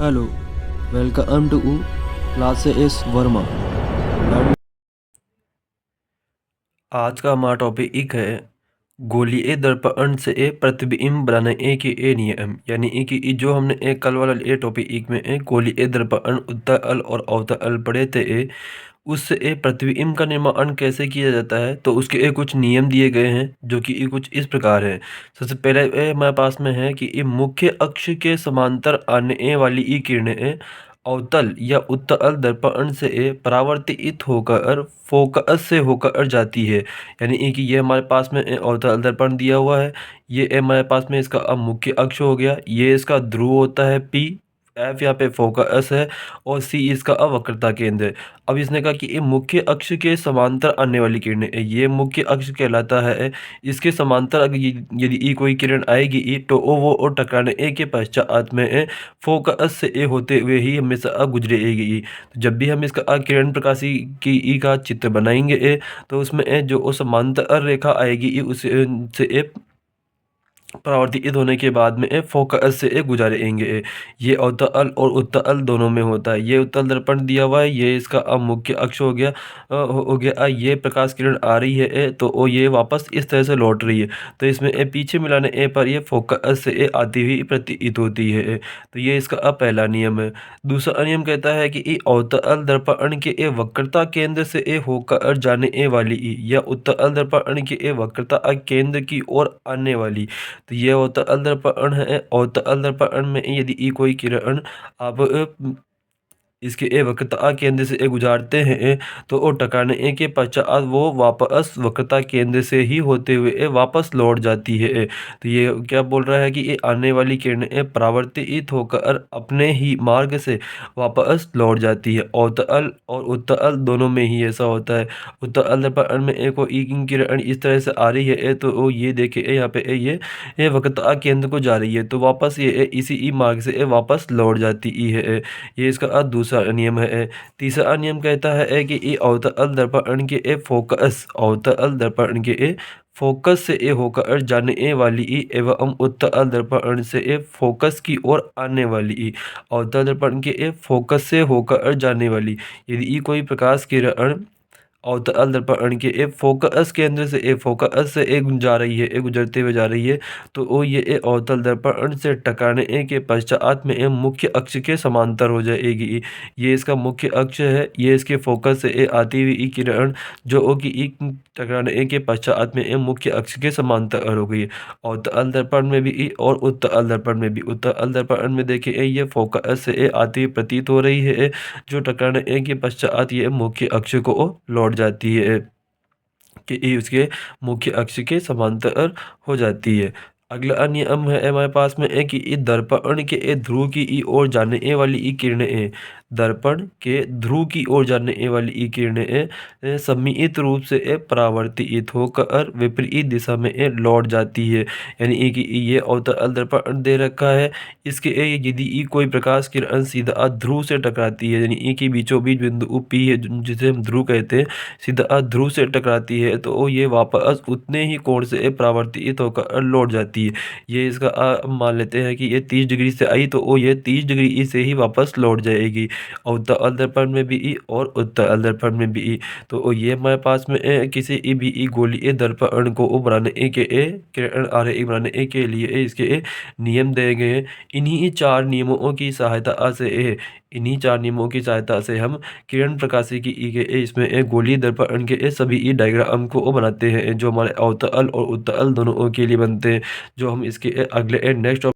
Hello, welcome to class S Verma learn. आज का हमारा टॉपिक है गोलीय दर्पण से प्रतिबिंब बनाने के नियम। यानी कि जो हमने कल वाला टॉपिक में गोलीय दर्पण उत्तल और अवतल पढ़े थे, उससे प्रतिबिंब का निर्माण कैसे किया जाता है। तो उसके कुछ नियम दिए गए हैं जो कि कुछ इस प्रकार है। सबसे पहले हमारे पास में है कि मुख्य अक्ष के समांतर आने वाली किरणें अवतल या उत्तल दर्पण से परावर्तित होकर फोकस से होकर जाती है। यानी कि ये हमारे पास में अवतल दर्पण दिया हुआ है। ये हमारे पास में इसका अब मुख्य अक्ष हो गया। ये इसका ध्रुव होता है पी, एफ यहाँ पे फोकस है और सी इसका अवक्रता केंद्र है। अब इसने कहा कि ये मुख्य अक्ष के समांतर आने वाली किरणें है, ये मुख्य अक्ष कहलाता है। इसके समांतर अगर यदि कोई किरण आएगी तो वो टकराने के पश्चात में फोकस से होते हुए ही हमेशा गुजरेगी। तो जब भी हम इसका किरण प्रकाशी की का चित्र बनाएंगे तो उसमें जो समांतर रेखा आएगी उसे से परावर्तित होने के बाद में फोकस से गुजारेंगे। ये अवतल और उत्तल दोनों में होता है। ये उत्तल दर्पण दिया हुआ है, ये इसका अब मुख्य अक्ष हो गया। हो गया ये प्रकाश किरण आ रही है तो ये वापस इस तरह से लौट रही है। तो इसमें पीछे मिलाने पर ये फोकस से आती हुई प्रतीत होती है। तो ये इसका अब पहला नियम है। दूसरा नियम कहता है कि अवतल दर्पण के वक्रता केंद्र से होकर जाने वाली या उत्तल दर्पण के वक्रता केंद्र की ओर आने वाली। तो ये अवतल दर्पण है। अवतल दर्पण में यदि कोई किरण आप इसके वक्रता केंद्र से गुजारते हैं तो वो टकराने के पश्चात वो वापस वक्रता केंद्र से ही होते हुए वापस लौट जाती है। तो ये क्या बोल रहा है कि ये आने वाली किरणें परावर्तित होकर अपने ही मार्ग से वापस लौट जाती है। अवतल और उत्तल दोनों में ही ऐसा होता है। उत्तल दर्पण में एक किरण इस तरह से आ रही है तो वो ये देखिए यहाँ पे ये वक्रता केंद्र को जा रही है तो वापस ये इसी मार्ग से वापस लौट जाती है। ये इसका दूसरा नियम है। तीसरा नियम कहता है कि अवतल दर्पण के फोकस अवतल दर्पण के फोकस से होकर जाने वाली एवं उत्तल दर्पण से फोकस की ओर आने वाली। अवतल दर्पण के फोकस से होकर जाने वाली यदि कोई प्रकाश किरण अवतल दर्पण के फोकस केंद्र से फोकस से जा रही है गुजरते हुए जा रही है तो वो ये अवतल दर्पण से टकराने के पश्चात में मुख्य अक्ष के समांतर हो जाएगी। ये इसका मुख्य अक्ष है। ये इसके फोकस से आती हुई किरण जो कि टकराने के पश्चात में मुख्य अक्ष के समांतर हो गई। अवतल दर्पण में भी और उत्तल दर्पण में भी। उत्तल दर्पण में देखिए ये फोकस से आती हुई प्रतीत हो रही है जो टकराने के पश्चात ये मुख्य अक्ष को लौट जाती है कि ये उसके मुख्य अक्ष के समांतर हो जाती है। अगला नियम है हमारे पास में कि दर्पण के ध्रुव की ओर जाने वाली किरणें दर्पण के ध्रुव की ओर जाने वाली किरणें सम्मिलित रूप से परावर्तित होकर विपरीत दिशा में लौट जाती है। यानी कि ये अवतल दर्पण दे रखा है। इसके यदि कोई प्रकाश किरण सीधा ध्रुव से टकराती है यानी कि बीचों बीच बिंदु पी है जिसे हम ध्रुव कहते हैं, सीधा ध्रुव से टकराती है तो ये वापस उतने ही कोण से परावर्तित होकर लौट जाती है। ये इसका मान लेते हैं कि ये 30 डिग्री से आई तो वो ये 30 डिग्री से ही वापस लौट जाएगी। अवतल दर्पण में भी और उत्तल दर्पण में भी। तो ये हमारे पास में किसी भी गोलीय दर्पण को बनाने के किरण आरेख बनाने के लिए इसके नियम दिए गए हैं। इन्हीं चार नियमों की सहायता से हम किरण प्रकाशी की इसमें गोलीय दर्पण के सभी डायग्राम को बनाते हैं जो हमारे अवतल और उत्तल दोनों के लिए बनते हैं, जो हम इसके अगले नेक्स्ट